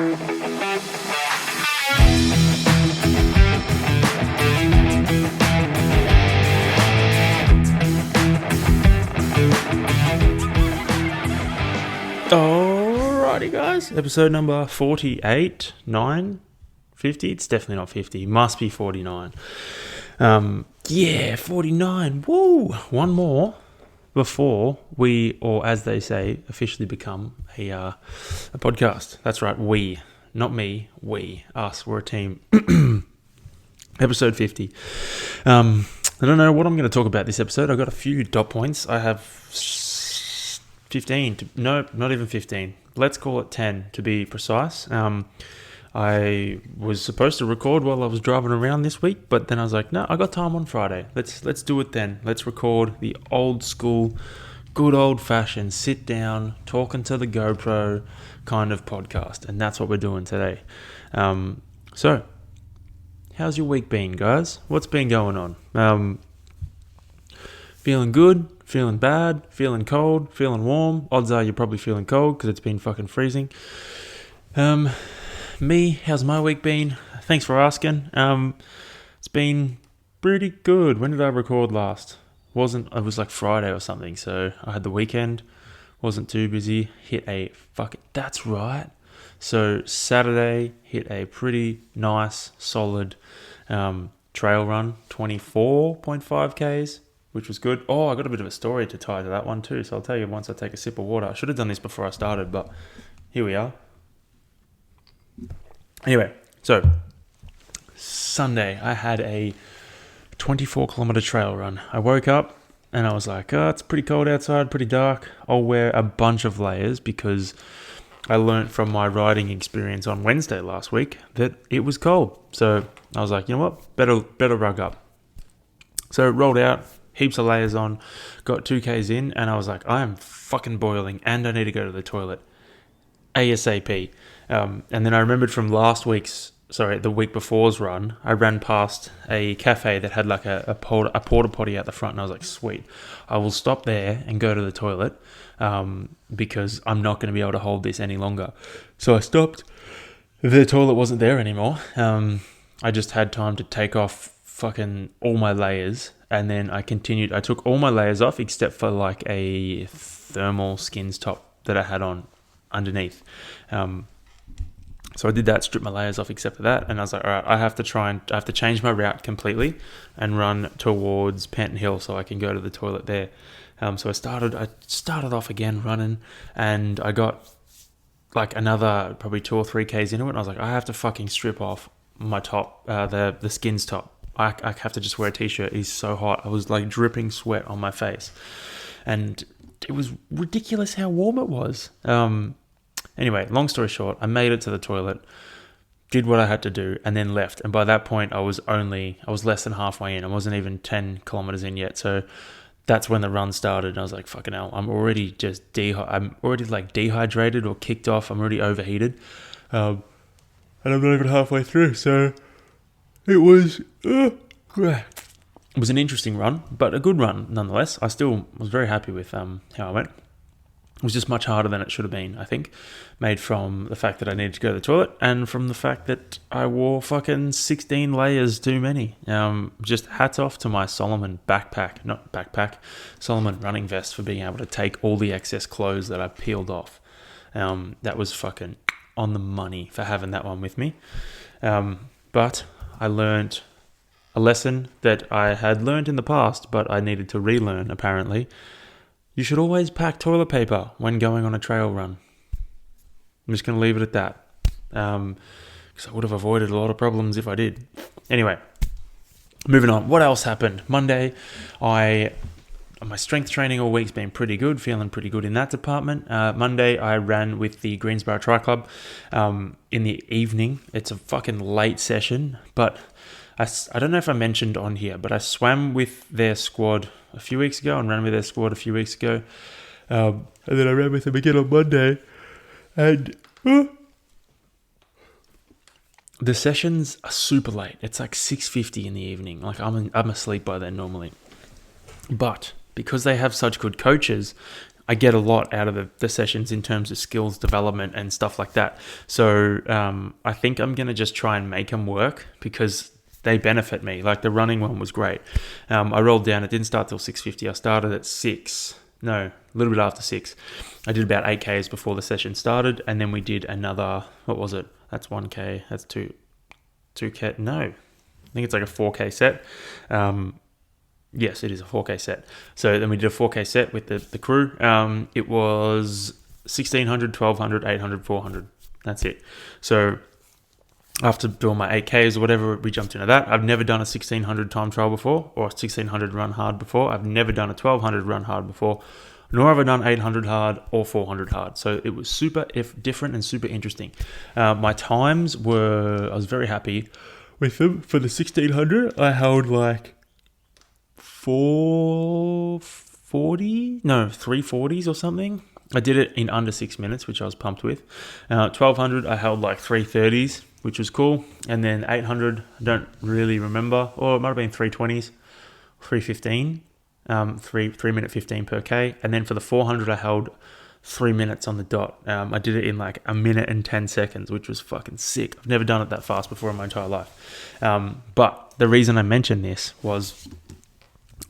Alrighty guys, episode number 48, 9, 50, it's definitely not 50, must be 49. 49, woo! One more before we, or as they say, officially become a podcast. That's right, we, not me, we, us, we're a team. Episode 50. I don't know what I'm going to talk about this episode. I've got a few dot points. I have 15, not even 15. Let's call it 10 to be precise. I was supposed to record while I was driving around this week, but then I was like, no, I got time on Friday. Let's do it then. Let's record the old school, good old fashioned, sit down, talking to the GoPro kind of podcast. And that's what we're doing today. So, how's your week been, guys? What's been going on? Feeling good? Feeling bad? Feeling cold? Feeling warm? Odds are you're probably feeling cold because it's been fucking freezing. Me, how's my week been? Thanks for asking. It's been pretty good. When did I record last? It was like Friday or something, so I had the weekend. Wasn't too busy. That's right. So Saturday, hit a pretty nice, solid trail run, 24.5 Ks. Which was good. Oh, I got a bit of a story to tie to that one too, so I'll tell you once I take a sip of water. I should have done this before I started, but here we are. Anyway, so Sunday, I had a 24-kilometer trail run. I woke up and I was like, it's pretty cold outside, pretty dark. I'll wear a bunch of layers because I learnt from my riding experience on Wednesday last week that it was cold. So I was like, you know what, better rug up. So rolled out, heaps of layers on, got 2Ks in, and I was like, I am fucking boiling, and I need to go to the toilet ASAP. And then I remembered from the week before's run, I ran past a cafe that had like a porta potty out the front, and I was like, sweet, I will stop there and go to the toilet because I'm not going to be able to hold this any longer. So I stopped. The toilet wasn't there anymore. I just had time to take off fucking all my layers, and then I continued. I took all my layers off except for like a thermal skins top that I had on underneath. So I did that, stripped my layers off except for that, and I was like, all right, I have to change my route completely and run towards Penton Hill so I can go to the toilet there. So I started off again running, and I got like another probably 2 or 3 Ks into it, and I was like, I have to fucking strip off my top, the skins top. I have to just wear a t-shirt. It's so hot. I was like dripping sweat on my face, and it was ridiculous how warm it was. Anyway, long story short, I made it to the toilet, did what I had to do, and then left. And by that point, I was less than halfway in. I wasn't even 10 kilometers in yet. So that's when the run started. And I was like, fucking hell, I'm already like dehydrated or kicked off. I'm already overheated. And I'm not even halfway through. So it was an interesting run, but a good run nonetheless. I still was very happy with how I went. It was just much harder than it should have been, I think, made from the fact that I needed to go to the toilet and from the fact that I wore fucking 16 layers too many. Just hats off to my Solomon Solomon running vest for being able to take all the excess clothes that I peeled off. That was fucking on the money for having that one with me. But I learned a lesson that I had learned in the past, but I needed to relearn apparently. You should always pack toilet paper when going on a trail run. I'm just going to leave it at that. Because I would have avoided a lot of problems if I did. Anyway, moving on. What else happened? Monday, my strength training all week's been pretty good. Feeling pretty good in that department. Monday, I ran with the Greensboro Tri Club in the evening. It's a fucking late session, but I don't know if I mentioned on here, but I swam with their squad a few weeks ago and ran with their squad a few weeks ago. And then I ran with them again on Monday. And the sessions are super late. It's like 6:50 in the evening. Like I'm asleep by then normally. But because they have such good coaches, I get a lot out of the sessions in terms of skills development and stuff like that. So I think I'm going to just try and make them work because they benefit me. Like the running one was great. I rolled down. It didn't start till 6:50. I started at 6. No, a little bit after 6. I did about 8Ks before the session started. And then we did another, what was it? That's 1K. That's 2K. No, I think it's like a 4K set. Yes, it is a 4K set. So then we did a 4K set with the crew. It was 1600, 1200, 800, 400. That's it. So after doing my 8Ks or whatever, we jumped into that. I've never done a 1600 time trial before or 1600 run hard before. I've never done a 1200 run hard before, nor have I done 800 hard or 400 hard. So it was super different and super interesting. My times were, I was very happy with them. For the 1600, I held like 340s or something. I did it in under 6 minutes, which I was pumped with. 1200, I held like 330s, which was cool. And then 800, I don't really remember. Or it might have been 320s, 315, 3 minute 15 per K. And then for the 400, I held 3 minutes on the dot. I did it in like a minute and 10 seconds, which was fucking sick. I've never done it that fast before in my entire life. But the reason I mentioned this was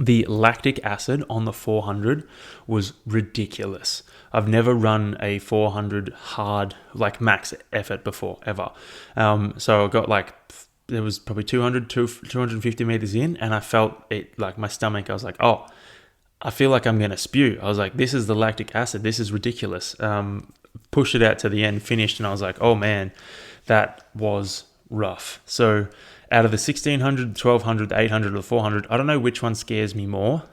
the lactic acid on the 400 was ridiculous. I've never run a 400 hard, like max effort before, ever. So I got like, there was probably 250 meters in, and I felt it, like my stomach, I was like, oh, I feel like I'm going to spew. I was like, this is the lactic acid. This is ridiculous. Pushed it out to the end, finished, and I was like, oh man, that was rough. So out of the 1600, 1200, 800, or 400, I don't know which one scares me more.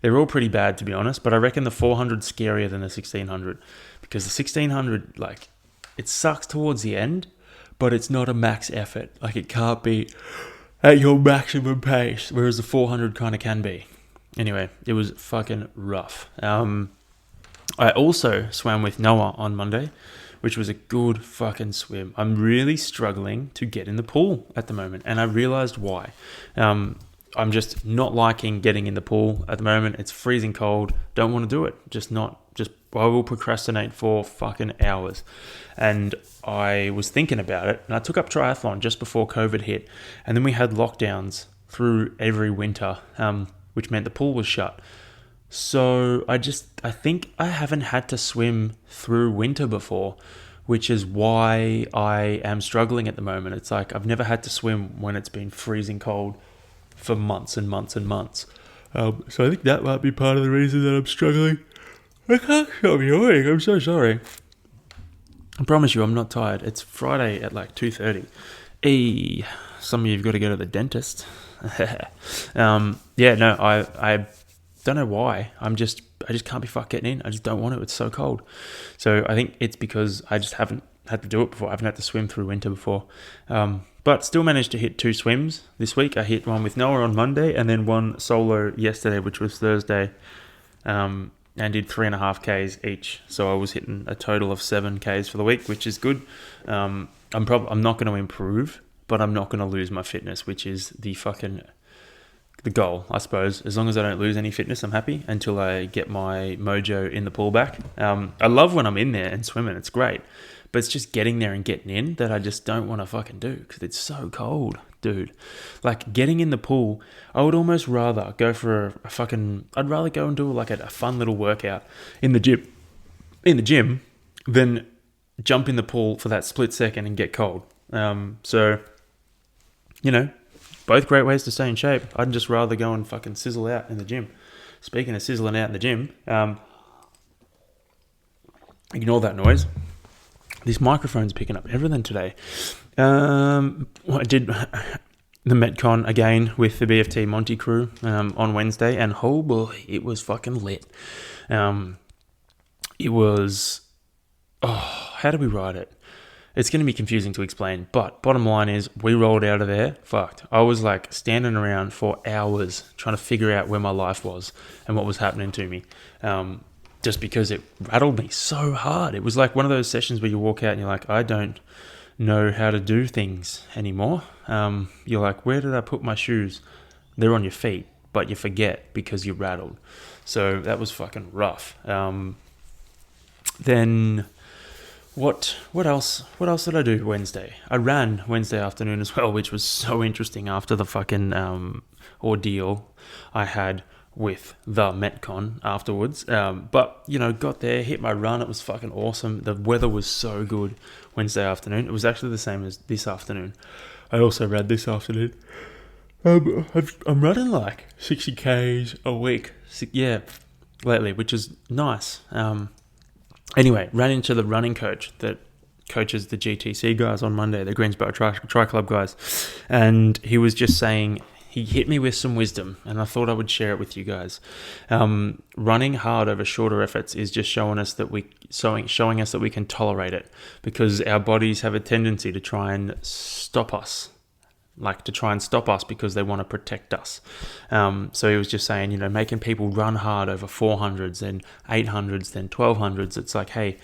They're all pretty bad, to be honest, but I reckon the 400's scarier than the 1600 because the 1600, like, it sucks towards the end, but it's not a max effort. Like, it can't be at your maximum pace, whereas the 400 kind of can be. Anyway, it was fucking rough. I also swam with Noah on Monday, which was a good fucking swim. I'm really struggling to get in the pool at the moment, and I realized why. I'm just not liking getting in the pool at the moment. It's freezing cold. Don't want to do it. I will procrastinate for fucking hours. And I was thinking about it, and I took up triathlon just before COVID hit, and then we had lockdowns through every winter, which meant the pool was shut. So I think I haven't had to swim through winter before, which is why I am struggling at the moment. It's like I've never had to swim when it's been freezing cold for months and months and months. So I think that might be part of the reason that I'm struggling. I can't stop yawning. I'm so sorry. I promise you I'm not tired. It's Friday at like 2:30. Some of you've got to go to the dentist. I don't know why. I just can't be fucked getting in. I just don't want to. It's so cold. So I think it's because I just haven't had to do it before. I haven't had to swim through winter before. But still managed to hit 2 swims this week. I hit one with Noah on Monday and then one solo yesterday, which was Thursday, and did 3.5 Ks each. So I was hitting a total of 7 Ks for the week, which is good. I'm not going to improve, but I'm not going to lose my fitness, which is the goal, I suppose. As long as I don't lose any fitness, I'm happy until I get my mojo in the pool back. I love when I'm in there and swimming. It's great. But it's just getting there and getting in that I just don't want to fucking do because it's so cold, dude. Like, getting in the pool, I would almost rather go for I'd rather go and do like a fun little workout in the gym than jump in the pool for that split second and get cold. So, both great ways to stay in shape. I'd just rather go and fucking sizzle out in the gym. Speaking of sizzling out in the gym, ignore that noise. This microphone's picking up everything today. I did the Metcon again with the BFT Monty crew on Wednesday, and oh boy, it was fucking lit. It was... how do we ride it? It's going to be confusing to explain, but bottom line is we rolled out of there, fucked. I was like standing around for hours trying to figure out where my life was and what was happening to me. Just because it rattled me so hard. It was like one of those sessions where you walk out and you're like, I don't know how to do things anymore. You're like, where did I put my shoes? They're on your feet, but you forget because you're rattled. So that was fucking rough. Then what else did I do Wednesday? I ran Wednesday afternoon as well, which was so interesting after the fucking ordeal I had with the Metcon afterwards. But got there, hit my run. It was fucking awesome. The weather was so good Wednesday afternoon. It was actually the same as this afternoon. I also ran this afternoon. I'm running like 60 Ks a week. Lately, which is nice. Anyway, ran into the running coach that coaches the GTC guys on Monday, the Greensboro Tri Club guys, and he was just saying, he hit me with some wisdom, and I thought I would share it with you guys. Running hard over shorter efforts is just showing us that we can tolerate it, because our bodies have a tendency to try and stop us. Because they want to protect us. So he was just saying, making people run hard over 400s, then 800s, then 1200s. It's like, hey,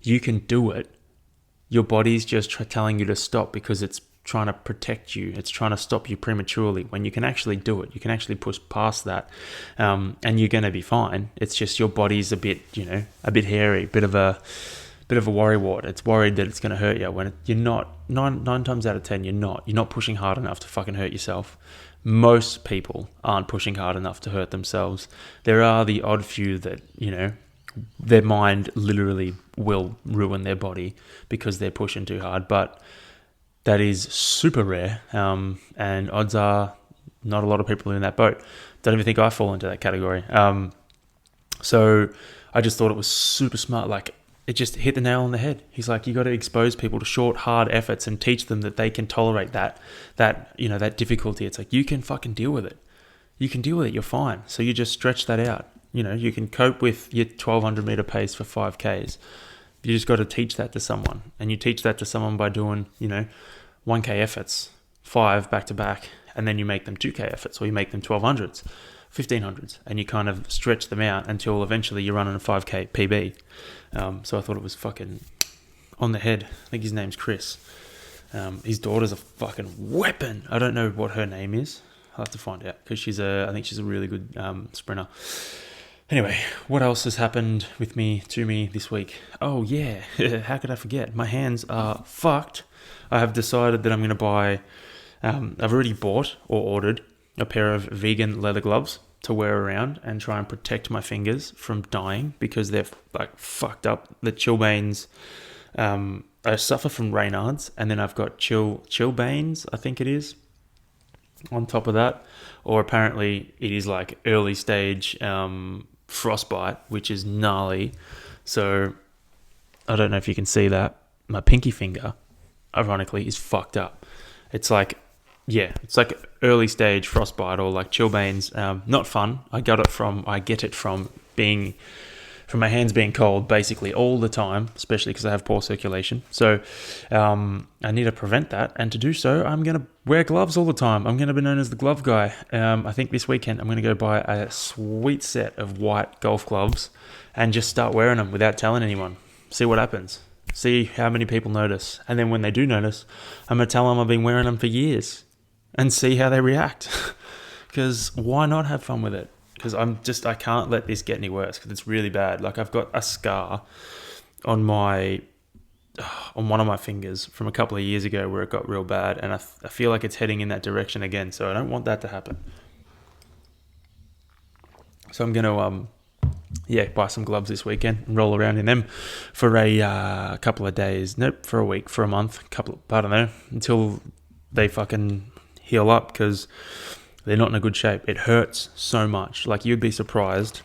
you can do it. Your body's just telling you to stop because it's trying to protect you. It's trying to stop you prematurely, when you can actually do it. You can actually push past that, and you're going to be fine. It's just your body's a bit hairy, bit of a worrywart. It's worried that it's going to hurt you when you're not. Nine times out of 10, you're not pushing hard enough to fucking hurt yourself. Most people aren't pushing hard enough to hurt themselves. There are the odd few that, their mind literally will ruin their body because they're pushing too hard, but that is super rare, and odds are not a lot of people are in that boat. Don't even think I fall into that category. So I just thought it was super smart. Like, it just hit the nail on the head. He's like, you got to expose people to short, hard efforts and teach them that they can tolerate that difficulty. It's like, you can fucking deal with it. You can deal with it. You're fine. So you just stretch that out. You can cope with your 1200 meter pace for 5Ks. You just got to teach that to someone. And you teach that to someone by doing, 1K efforts, 5 back to back, and then you make them 2K efforts, or you make them 1200s, 1500s, and you kind of stretch them out until eventually you're running a 5K PB. So I thought it was fucking on the head. I think his name's Chris. His daughter's a fucking weapon. I don't know what her name is. I'll have to find out, because I think she's a really good sprinter. Anyway, what else has happened to me this week? Oh yeah, how could I forget? My hands are fucked. I have decided that I'm going to buy, I've already bought or ordered a pair of vegan leather gloves to wear around and try and protect my fingers from dying, because they're like fucked up. The chilblains, I suffer from Raynaud's, and then I've got chilblains, I think it is, on top of that. Or apparently it is like early stage frostbite, which is gnarly. So I don't know if you can see that. My pinky finger, ironically, is fucked up. It's like early stage frostbite, or like chilblains. Not fun. I get it from my hands being cold basically all the time, especially because I have poor circulation. So I need to prevent that, and to do so, I'm going to wear gloves all the time. I'm going to be known as the glove guy. I think this weekend I'm going to go buy a sweet set of white golf gloves and just start wearing them without telling anyone. See what happens. See how many people notice. And then when they do notice, I'm going to tell them I've been wearing them for years and see how they react. Because why not have fun with it? Because I can't let this get any worse, because it's really bad. Like, I've got a scar on one of my fingers from a couple of years ago where it got real bad, and I feel like it's heading in that direction again, so I don't want that to happen. So I'm going to buy some gloves this weekend and roll around in them for a couple of days. Nope, for a week, for a month, I don't know, until they fucking heal up, because they're not in a good shape. It hurts so much. Like, you'd be surprised.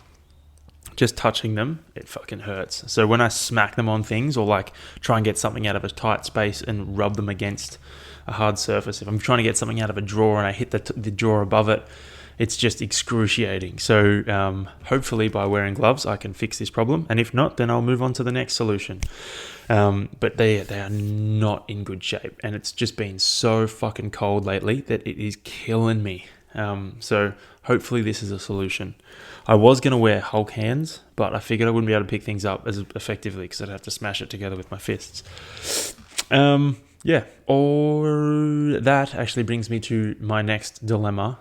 Just touching them, it fucking hurts. So when I smack them on things, or like try and get something out of a tight space and rub them against a hard surface, if I'm trying to get something out of a drawer and I hit the drawer above it, it's just excruciating. So hopefully by wearing gloves, I can fix this problem. And if not, then I'll move on to the next solution. But they are not in good shape. And it's just been so fucking cold lately that it is killing me. So hopefully this is a solution. I was going to wear Hulk hands, but I figured I wouldn't be able to pick things up as effectively because I'd have to smash it together with my fists. Or that actually brings me to my next dilemma.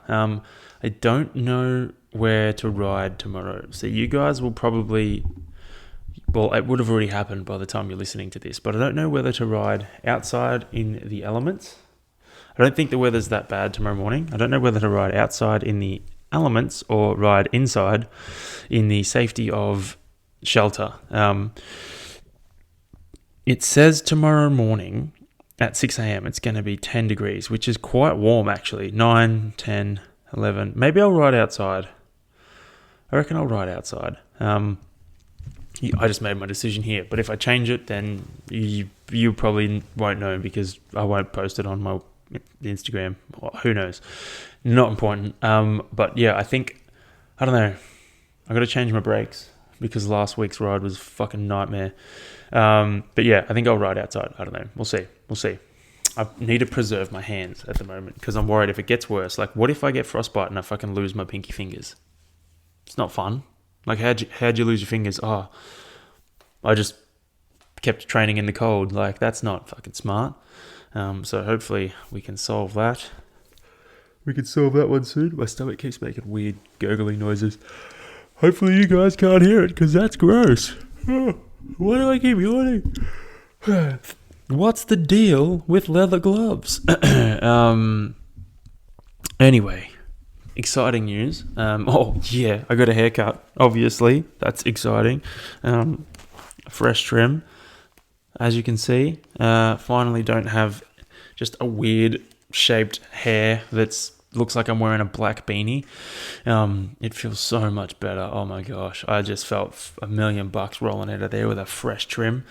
I don't know where to ride tomorrow. So you guys will probably, well, it would have already happened by the time you're listening to this, but I don't know whether to ride outside in the elements. I don't think the weather's that bad tomorrow morning. I don't know whether to ride outside in the elements or ride inside in the safety of shelter. It says tomorrow morning at 6 a.m. it's going to be 10 degrees, which is quite warm actually. 9, 10, 11. Maybe I'll ride outside. I reckon I'll ride outside. I just made my decision here, but if I change it, then you probably won't know because I won't post it on my Instagram. Who knows? Not important. But yeah, I don't know. I got to change my brakes because last week's ride was a fucking nightmare. But yeah, I think I'll ride outside. I don't know. We'll see. I need to preserve my hands at the moment because I'm worried if it gets worse. Like, what if I get frostbite and I fucking lose my pinky fingers? It's not fun. Like, how'd you lose your fingers? Oh, I just kept training in the cold. Like, that's not fucking smart. So hopefully we can solve that. We can solve that one soon. My stomach keeps making weird gurgling noises. Hopefully you guys can't hear it because that's gross. Why do I keep yawning? What's the deal with leather gloves? Anyway, exciting news. Oh yeah, I got a haircut. Obviously, that's exciting. Fresh trim, as you can see. Finally, don't have just a weird shaped hair that's looks like I'm wearing a black beanie. It feels so much better. Oh my gosh, I just felt $1,000,000 rolling out of there with a fresh trim.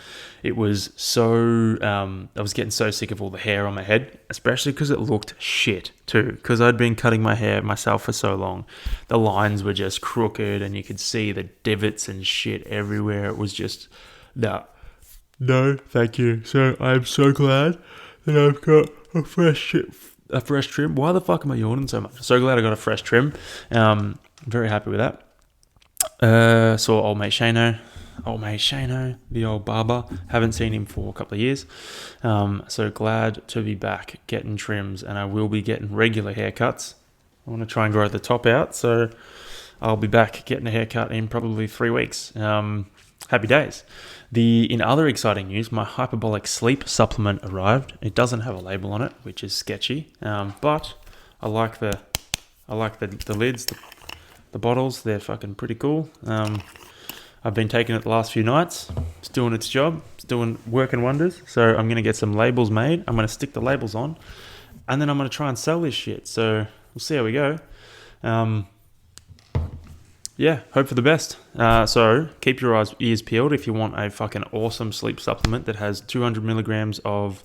It was so I was getting so sick of all the hair on my head, especially because it looked shit too, because I'd been cutting my hair myself for so long. The lines were just crooked and you could see the divots and shit everywhere. It was just no thank you. So I'm so glad that I've got a fresh trim. Why the fuck am I yawning so much? So glad I got a fresh trim. Very happy with that. Saw old mate Shano, the old barber. Haven't seen him for a couple of years. So glad to be back getting trims, and I will be getting regular haircuts. I want to try and grow the top out, so I'll be back getting a haircut in probably 3 weeks. Happy days. In other exciting news, my hyperbolic sleep supplement arrived. It doesn't have a label on it, which is sketchy. But I like the lids, the bottles. They're fucking pretty cool. I've been taking it the last few nights. It's doing its job. It's working wonders. So I'm gonna get some labels made. I'm gonna stick the labels on, and then I'm gonna try and sell this shit. So we'll see how we go. Yeah, hope for the best. So keep your ears peeled if you want a fucking awesome sleep supplement that has 200 milligrams of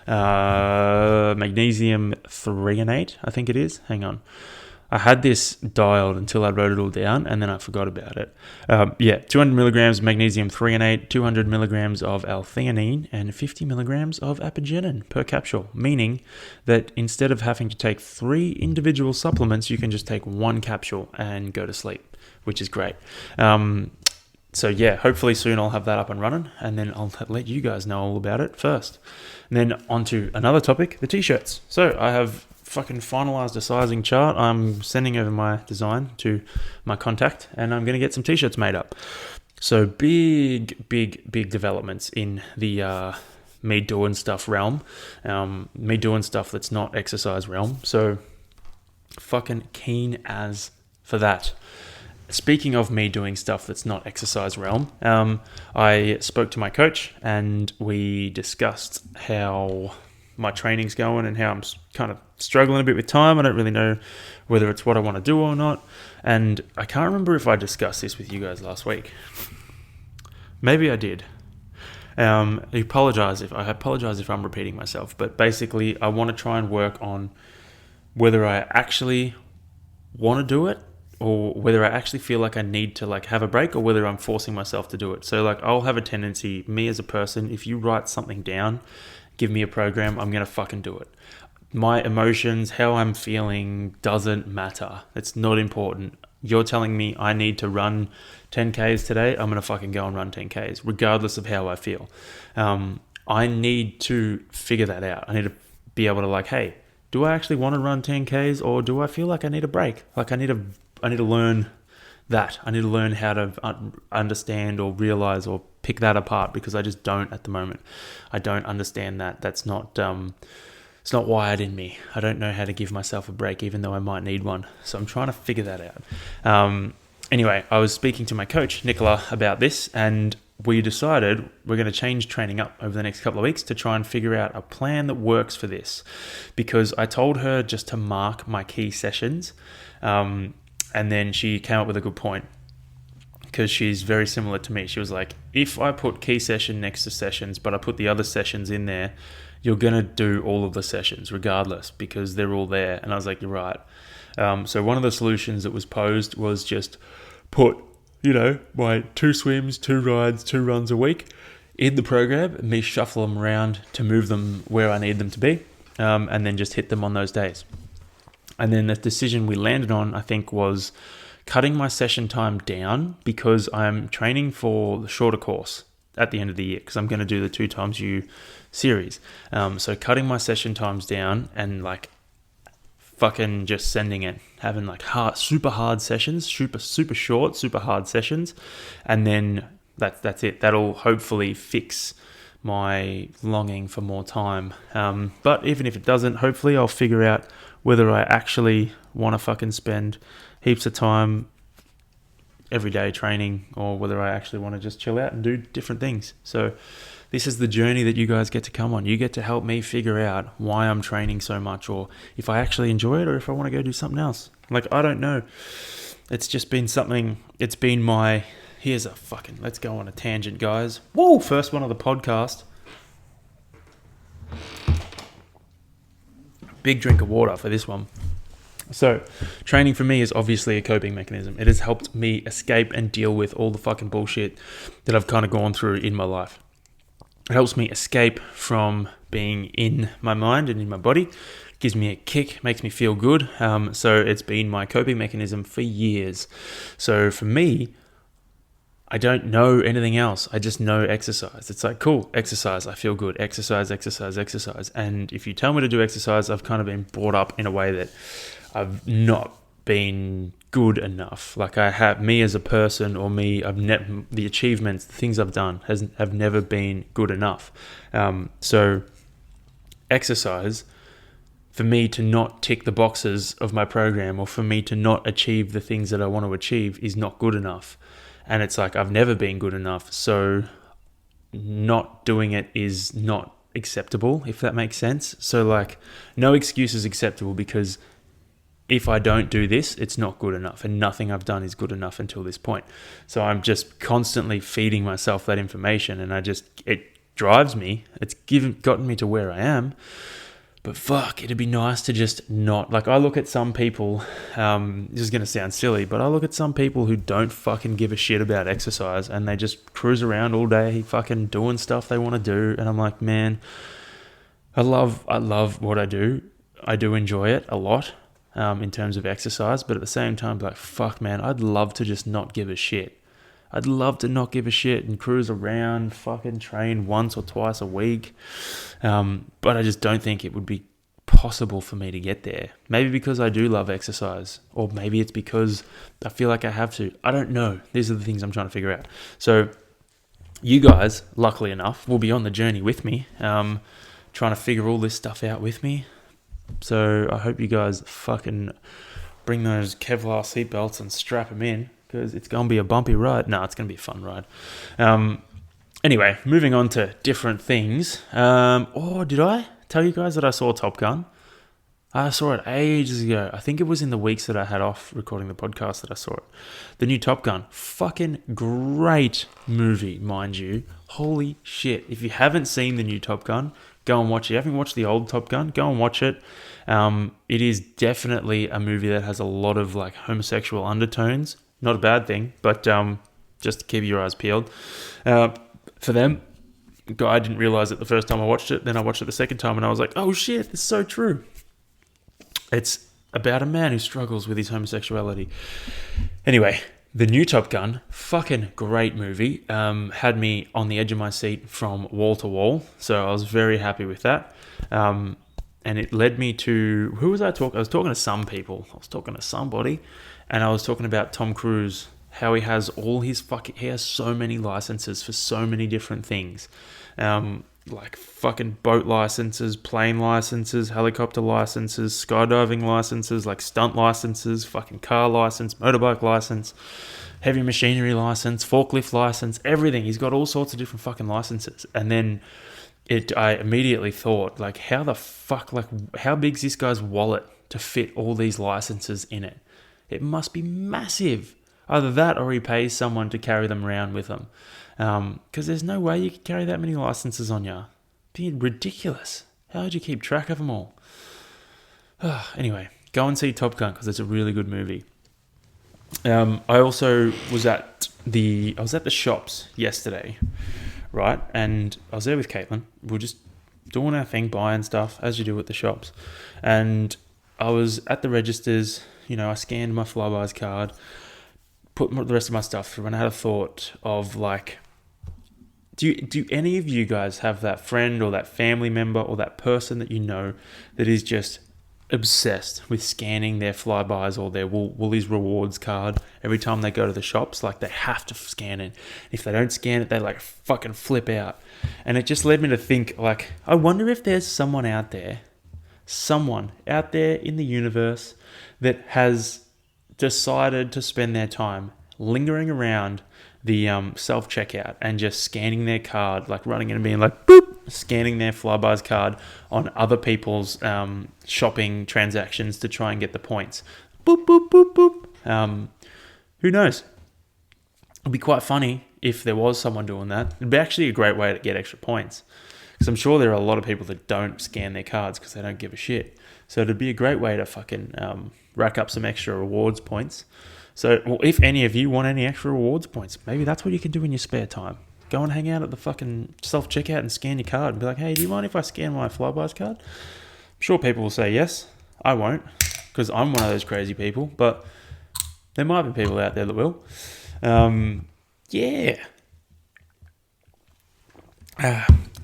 magnesium threonate, I think it is. Hang on. I had this dialed until I wrote it all down and then I forgot about it. 200 milligrams magnesium threonate, 200 milligrams of L-theanine, and 50 milligrams of apigenin per capsule, meaning that instead of having to take 3 individual supplements, you can just take 1 capsule and go to sleep, which is great. So yeah, hopefully soon I'll have that up and running, and then I'll let you guys know all about it first. And then on to another topic, the t-shirts. So I have fucking finalized a sizing chart. I'm sending over my design to my contact, and I'm going to get some t-shirts made up. So big developments in the me doing stuff realm. Me doing stuff that's not exercise realm. So fucking keen as for that. Speaking of me doing stuff that's not exercise realm, I spoke to my coach and we discussed how my training's going and how I'm kind of struggling a bit with time. I don't really know whether it's what I want to do or not. And I can't remember if I discussed this with you guys last week. Maybe I did. I apologize if I'm repeating myself, but basically I want to try and work on whether I actually want to do it or whether I actually feel like I need to like have a break, or whether I'm forcing myself to do it. So like I'll have a tendency, me as a person, if you write something down, give me a program, I'm going to fucking do it. My emotions, how I'm feeling doesn't matter. It's not important. You're telling me I need to run 10Ks today, I'm going to fucking go and run 10Ks, regardless of how I feel. I need to figure that out. I need to be able to like, hey, do I actually want to run 10Ks, or do I feel like I need a break? Like I need need to learn that. I need to learn how to understand or realize or pick that apart, because I just don't at the moment. I don't understand that. That's not it's not wired in me. I don't know how to give myself a break, even though I might need one. So I'm trying to figure that out. Anyway, I was speaking to my coach, Nicola, about this, and we decided we're going to change training up over the next couple of weeks to try and figure out a plan that works for this. Because I told her just to mark my key sessions, and then she came up with a good point, because she's very similar to me. She was like, if I put key session next to sessions, but I put the other sessions in there, you're going to do all of the sessions regardless, because they're all there. And I was like, you're right. So one of the solutions that was posed was just put, my 2 swims, 2 rides, 2 runs a week in the program, and me shuffle them around to move them where I need them to be, and then just hit them on those days. And then the decision we landed on, I think, was cutting my session time down, because I'm training for the shorter course at the end of the year, because I'm going to do the 2 times U series. So cutting my session times down and fucking just sending it, having super hard sessions, super short, super hard sessions, and then that's it. That'll hopefully fix my longing for more time. But even if it doesn't, hopefully I'll figure out whether I actually want to fucking spend heaps of time every day training, or whether I actually want to just chill out and do different things. So this is the journey that you guys get to come on. You get to help me figure out why I'm training so much, or if I actually enjoy it, or if I want to go do something else. I don't know. It's just been something, it's been let's go on a tangent, guys. Whoa, first one of the podcast. Big drink of water for this one. So, training for me is obviously a coping mechanism. It has helped me escape and deal with all the fucking bullshit that I've kind of gone through in my life. It helps me escape from being in my mind and in my body. It gives me a kick, makes me feel good. So it's been my coping mechanism for years. So for me, I don't know anything else. I just know exercise. It's like, cool, exercise, I feel good. Exercise. And if you tell me to do exercise, I've kind of been brought up in a way that I've not been good enough. I have, me as a person, or the achievements, the things I've done have never been good enough. So exercise, for me to not tick the boxes of my program, or for me to not achieve the things that I want to achieve, is not good enough. And it's like, I've never been good enough. So not doing it is not acceptable, if that makes sense. So no excuse is acceptable, because if I don't do this, it's not good enough, and nothing I've done is good enough until this point. So I'm just constantly feeding myself that information, and it drives me. It's gotten me to where I am. But fuck, it'd be nice to just not. I look at some people, this is going to sound silly, but I look at some people who don't fucking give a shit about exercise, and they just cruise around all day fucking doing stuff they want to do. And I'm like, man, I love what I do. I do enjoy it a lot. In terms of exercise, but at the same time, fuck, man, I'd love to just not give a shit. I'd love to not give a shit and cruise around, fucking train once or twice a week. But I just don't think it would be possible for me to get there. Maybe because I do love exercise, or maybe it's because I feel like I have to. I don't know. These are the things I'm trying to figure out. So you guys, luckily enough, will be on the journey with me, trying to figure all this stuff out with me. So I hope you guys fucking bring those Kevlar seatbelts and strap them in, because it's going to be a bumpy ride. No, it's going to be a fun ride. Anyway, moving on to different things. Did I tell you guys that I saw Top Gun? I saw it ages ago. I think it was in the weeks that I had off recording the podcast that I saw it. The new Top Gun. Fucking great movie, mind you. Holy shit. If you haven't seen the new Top Gun, go and watch it. If you haven't watched the old Top Gun, go and watch it. It is definitely a movie that has a lot of homosexual undertones. Not a bad thing, but just to keep your eyes peeled. For them, I didn't realize it the first time I watched it. Then I watched it the second time, and I was like, oh shit, it's so true. It's about a man who struggles with his homosexuality. Anyway, the new Top Gun, fucking great movie. Had me on the edge of my seat from wall to wall. So I was very happy with that. And it led me to, who was I talking? I was talking to some people. I was talking to somebody, and I was talking about Tom Cruise, how he has he has so many licenses for so many different things. Like fucking boat licenses, plane licenses, helicopter licenses, skydiving licenses, like stunt licenses, fucking car license, motorbike license, heavy machinery license, forklift license, everything. He's got all sorts of different fucking licenses. And then I immediately thought, like, how the fuck, like, how big's this guy's wallet to fit all these licenses in it? It must be massive. Either that or he pays someone to carry them around with him. Because there's no way you could carry that many licenses on you. It'd be ridiculous. How would you keep track of them all? Anyway, go and see Top Gun because it's a really good movie. I also was at the shops yesterday, right? And I was there with Caitlin. We were just doing our thing, buying stuff as you do at the shops. And I was at the registers. I scanned my Flybuys card, put the rest of my stuff through, and I had a thought of, like, do any of you guys have that friend or that family member or that person that you know that is just obsessed with scanning their Flybuys or their Woolies rewards card every time they go to the shops? Like, they have to scan it. If they don't scan it, they like fucking flip out. And it just led me to think, like, I wonder if there's someone out there in the universe that has decided to spend their time lingering around the self-checkout and just scanning their card, like running in and being like, boop, scanning their Flybuys card on other people's shopping transactions to try and get the points. Boop, boop, boop, boop. Who knows? It'd be quite funny if there was someone doing that. It'd be actually a great way to get extra points. Because I'm sure there are a lot of people that don't scan their cards because they don't give a shit. So it'd be a great way to fucking rack up some extra rewards points. So, well, if any of you want any extra rewards points, maybe that's what you can do in your spare time. Go and hang out at the fucking self-checkout and scan your card and be like, hey, do you mind if I scan my Flybuys card? I'm sure people will say yes. I won't, because I'm one of those crazy people, but there might be people out there that will.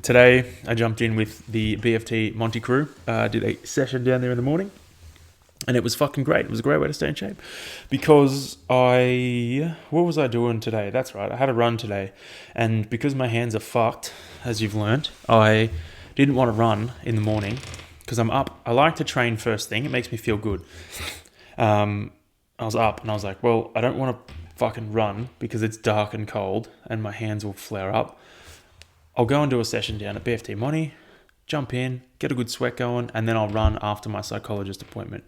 Today, I jumped in with the BFT Monty crew, did a session down there in the morning. And it was fucking great. It was a great way to stay in shape because what was I doing today? That's right. I had a run today. And because my hands are fucked, as you've learned, I didn't want to run in the morning because I'm up. I like to train first thing. It makes me feel good. I was up and I was like, well, I don't want to fucking run because it's dark and cold and my hands will flare up. I'll go and do a session down at BFT Monty, jump in, get a good sweat going, and then I'll run after my psychologist appointment.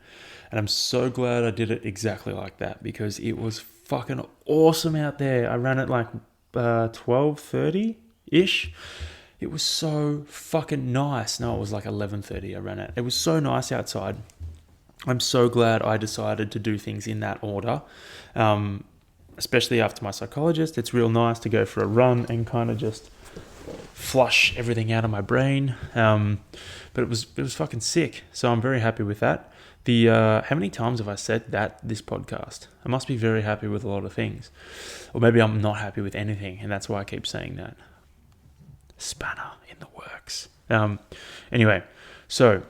And I'm so glad I did it exactly like that because it was fucking awesome out there. I ran at like 12:30-ish. It was so fucking nice. No, it was like 11:30 I ran it. It was so nice outside. I'm so glad I decided to do things in that order, especially after my psychologist. It's real nice to go for a run and kind of just flush everything out of my brain. But it was fucking sick. So I'm very happy with that. How many times have I said this podcast? I must be very happy with a lot of things. Or maybe I'm not happy with anything, and that's why I keep saying that. Spanner in the works. Anyway, so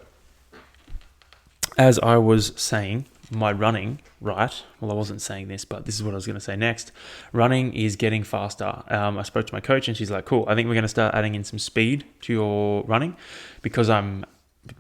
as I was saying, my running, right? Well, I wasn't saying this, but this is what I was going to say next. Running is getting faster. I spoke to my coach and she's like, cool, I think we're going to start adding in some speed to your running because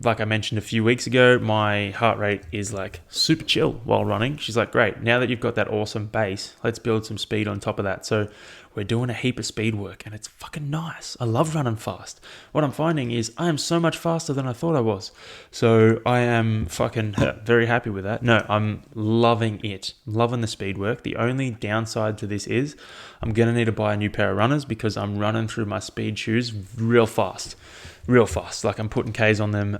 like I mentioned a few weeks ago, my heart rate is like super chill while running. She's like, great, now that you've got that awesome base, let's build some speed on top of that. So we're doing a heap of speed work and it's fucking nice. I love running fast. What I'm finding is I am so much faster than I thought I was. So I am fucking very happy with that. No, I'm loving it. Loving the speed work. The only downside to this is I'm going to need to buy a new pair of runners because I'm running through my speed shoes real fast. Like I'm putting Ks on them.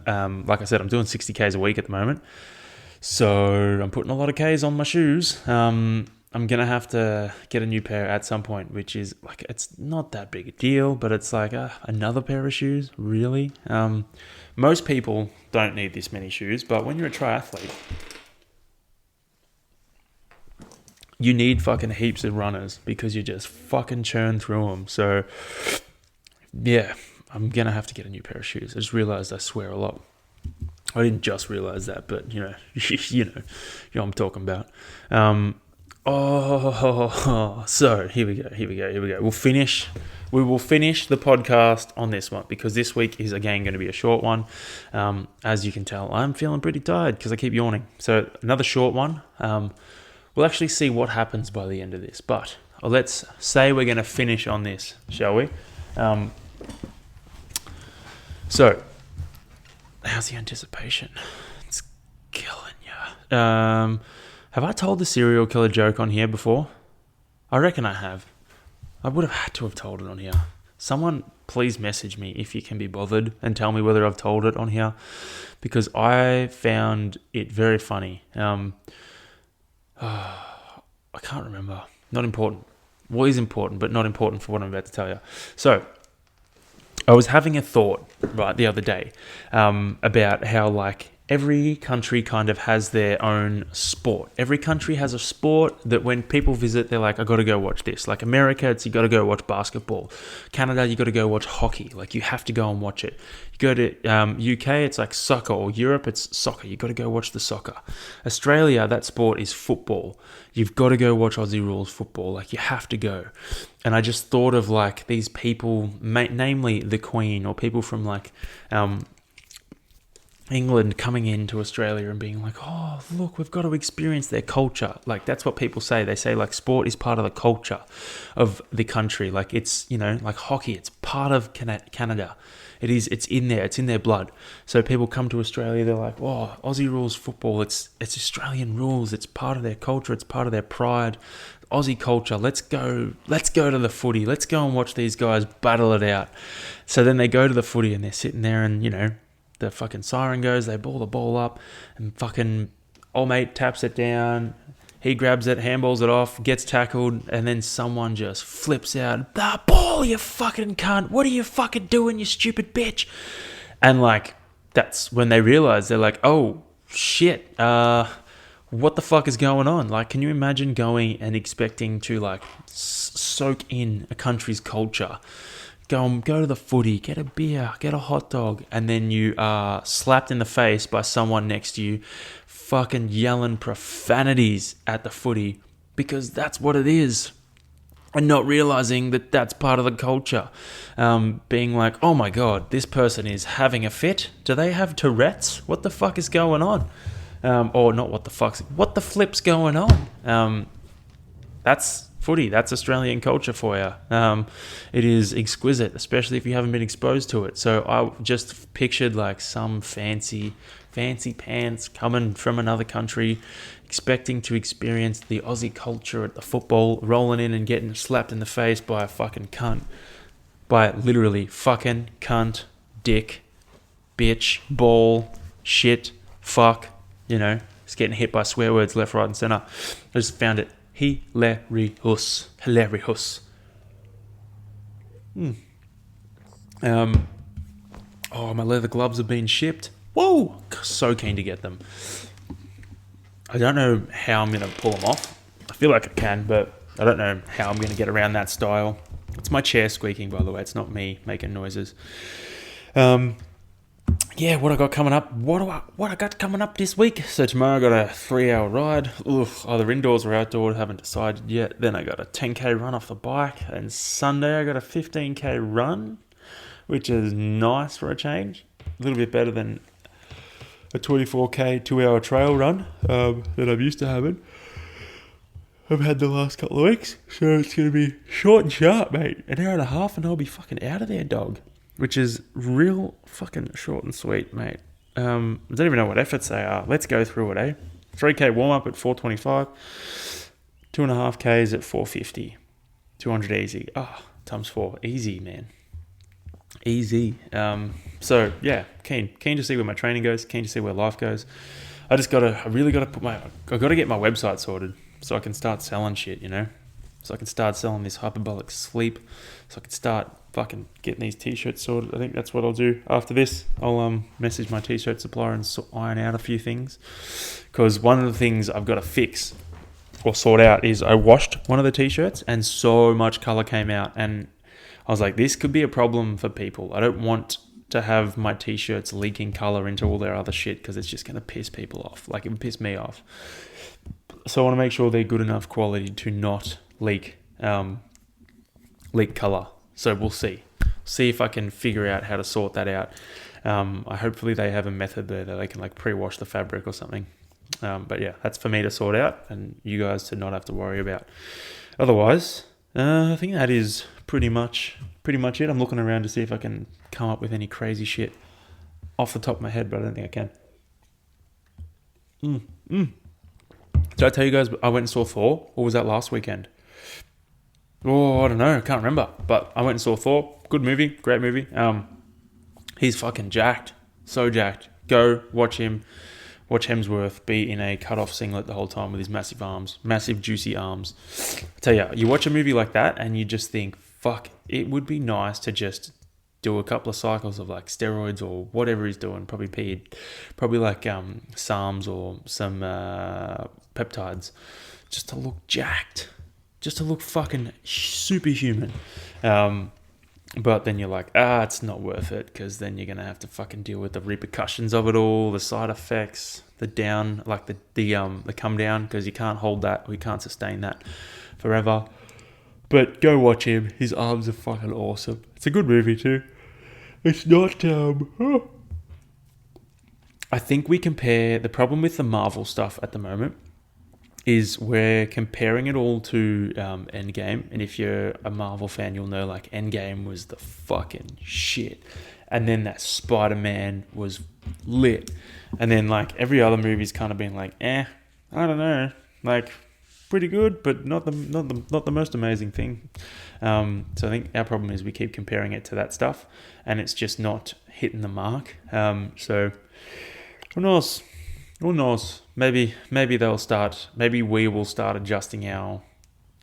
Like I said, I'm doing 60 Ks a week at the moment. So I'm putting a lot of Ks on my shoes. I'm going to have to get a new pair at some point, which is like, it's not that big a deal, but it's like another pair of shoes, really? Most people don't need this many shoes, but when you're a triathlete, you need fucking heaps of runners because you just fucking churn through them. So yeah, I'm going to have to get a new pair of shoes. I just realized I swear a lot. I didn't just realize that, but you know what I'm talking about. So here we go. We will finish the podcast on this one because this week is again going to be a short one. As you can tell, I'm feeling pretty tired because I keep yawning. So another short one. We'll actually see what happens by the end of this, but let's say we're going to finish on this, shall we? So, how's the anticipation? It's killing you. Have I told the serial killer joke on here before? I reckon I have. I would have had to have told it on here. Someone please message me if you can be bothered and tell me whether I've told it on here, because I found it very funny. I can't remember. Not important. Well, is important, but not important for what I'm about to tell you. So, I was having a thought, right, the other day, about how, like, every country kind of has their own sport. Every country has a sport that when people visit, they're like, I got to go watch this. Like America, it's you got to go watch basketball. Canada, you got to go watch hockey. Like you have to go and watch it. You go to UK, it's like soccer, or Europe, it's soccer. You got to go watch the soccer. Australia, that sport is football. You've got to go watch Aussie rules football. Like you have to go. And I just thought of like these people, namely the Queen, or people from like England coming into Australia and being like, oh, look, we've got to experience their culture. Like, that's what people say. They say, like, sport is part of the culture of the country. Like, it's, you know, like hockey, it's part of Canada. It's in there. It's in their blood. So people come to Australia, they're like, oh, Aussie rules football. It's Australian rules. It's part of their culture. It's part of their pride. Aussie culture. Let's go to the footy. Let's go and watch these guys battle it out. So then they go to the footy and they're sitting there and, you know, the fucking siren goes, they ball the ball up, and fucking old mate taps it down. He grabs it, handballs it off, gets tackled, and then someone just flips out, the ball, you fucking cunt. What are you fucking doing, you stupid bitch? And like, that's when they realize, they're like, oh, shit, what the fuck is going on? Like, can you imagine going and expecting to like soak in a country's culture? Go to the footy, get a beer, get a hot dog, and then you are slapped in the face by someone next to you fucking yelling profanities at the footy because that's what it is, and not realizing that that's part of the culture. Being like, oh my god, this person is having a fit. Do they have Tourette's? What the fuck is going on? Or not what the flip's going on? That's footy. That's Australian culture for you. It is exquisite, especially if you haven't been exposed to it. So I just pictured like some fancy pants coming from another country, expecting to experience the Aussie culture at the football, rolling in and getting slapped in the face by a fucking cunt. By literally fucking cunt, dick, bitch, ball, shit, fuck, you know, just getting hit by swear words left, right and center. I just found it hilarious. Oh, my leather gloves have been shipped. Whoa, so keen to get them. I don't know how I'm going to pull them off. I feel like I can, but I don't know how I'm going to get around that style. It's my chair squeaking, by the way. It's not me making noises. Yeah, what I got coming up? What I got coming up this week? So tomorrow I got a 3-hour ride. Either indoors or outdoors, haven't decided yet. Then I got a 10k run off the bike, and Sunday I got a 15k run, which is nice for a change. A little bit better than a 24k 2-hour trail run that I'm used to having. I've had the last couple of weeks, so it's going to be short and sharp, mate. An hour and a half and I'll be fucking out of there, dog. Which is real fucking short and sweet, mate. I don't even know what efforts they are. Let's go through it, eh? 3k warm-up at 425. 2.5k's at 450. 200 easy. Times 4. Easy, man. Easy. So, yeah, keen to see where my training goes. Keen to see where life goes. I really got to get my website sorted so I can start selling shit, you know? So I can start selling this hyperbolic sleep. So I can start fucking getting these t-shirts sorted. I think that's what I'll do after this. I'll message my t-shirt supplier and iron out a few things. Because one of the things I've got to fix or sort out is I washed one of the t-shirts and so much colour came out. And I was like, this could be a problem for people. I don't want to have my t-shirts leaking color into all their other shit because it's just going to piss people off. Like, it would piss me off. So I want to make sure they're good enough quality to not leak color. So we'll see if I can figure out how to sort that out. Hopefully they have a method there that they can like pre-wash the fabric or something. But yeah, that's for me to sort out and you guys to not have to worry about. Otherwise, I think that is pretty much it. I'm looking around to see if I can come up with any crazy shit off the top of my head, but I don't think I can. Did I tell you guys I went and saw Thor, or was that last weekend? Oh, I don't know. I can't remember. But I went and saw Thor. Good movie. Great movie. He's fucking jacked. So jacked. Go watch him. Watch Hemsworth be in a cut-off singlet the whole time with his massive arms. Massive, juicy arms. I tell you, you watch a movie like that and you just think, fuck, it would be nice to just do a couple of cycles of like steroids or whatever he's doing. Probably like SARMs or some peptides. Just to look jacked. Just to look fucking superhuman. But then you're like, it's not worth it because then you're going to have to fucking deal with the repercussions of it all, the side effects, the down, like the come down, because you can't hold that, or you can't sustain that forever. But go watch him. His arms are fucking awesome. It's a good movie too. It's not, I think we compare, the problem with the Marvel stuff at the moment is we're comparing it all to Endgame. And if you're a Marvel fan, you'll know like Endgame was the fucking shit. And then that Spider-Man was lit. And then like every other movie's kind of been like, I don't know. Like pretty good, but not the most amazing thing. So I think our problem is we keep comparing it to that stuff and it's just not hitting the mark. So who knows? Who knows? Maybe they'll start. Maybe we will start adjusting our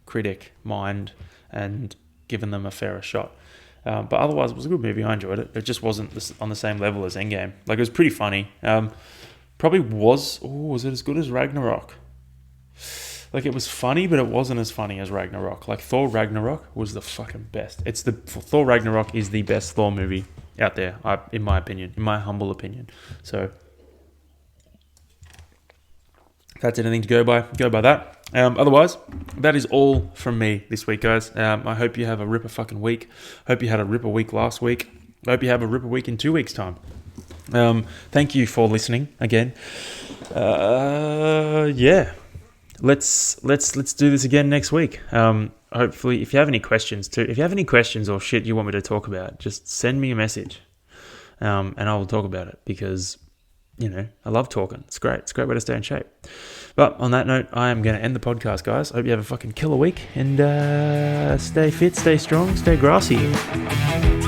critic mind and giving them a fairer shot. But otherwise, it was a good movie. I enjoyed it. It just wasn't on the same level as Endgame. Like, it was pretty funny. Probably was. Was it as good as Ragnarok? Like, it was funny, but it wasn't as funny as Ragnarok. Like, Thor Ragnarok was the fucking best. Thor Ragnarok is the best Thor movie out there, in my opinion, in my humble opinion. So if that's anything to go by that. Otherwise, that is all from me this week, guys. I hope you have a ripper fucking week. Hope you had a ripper week last week. Hope you have a ripper week in 2 weeks' time. Thank you for listening again. Yeah. Let's do this again next week. Hopefully, if you have any questions or shit you want me to talk about, just send me a message, and I will talk about it because, I love talking. It's great. It's a great way to stay in shape. But on that note, I am going to end the podcast, guys. Hope you have a fucking killer week and stay fit, stay strong, stay grassy.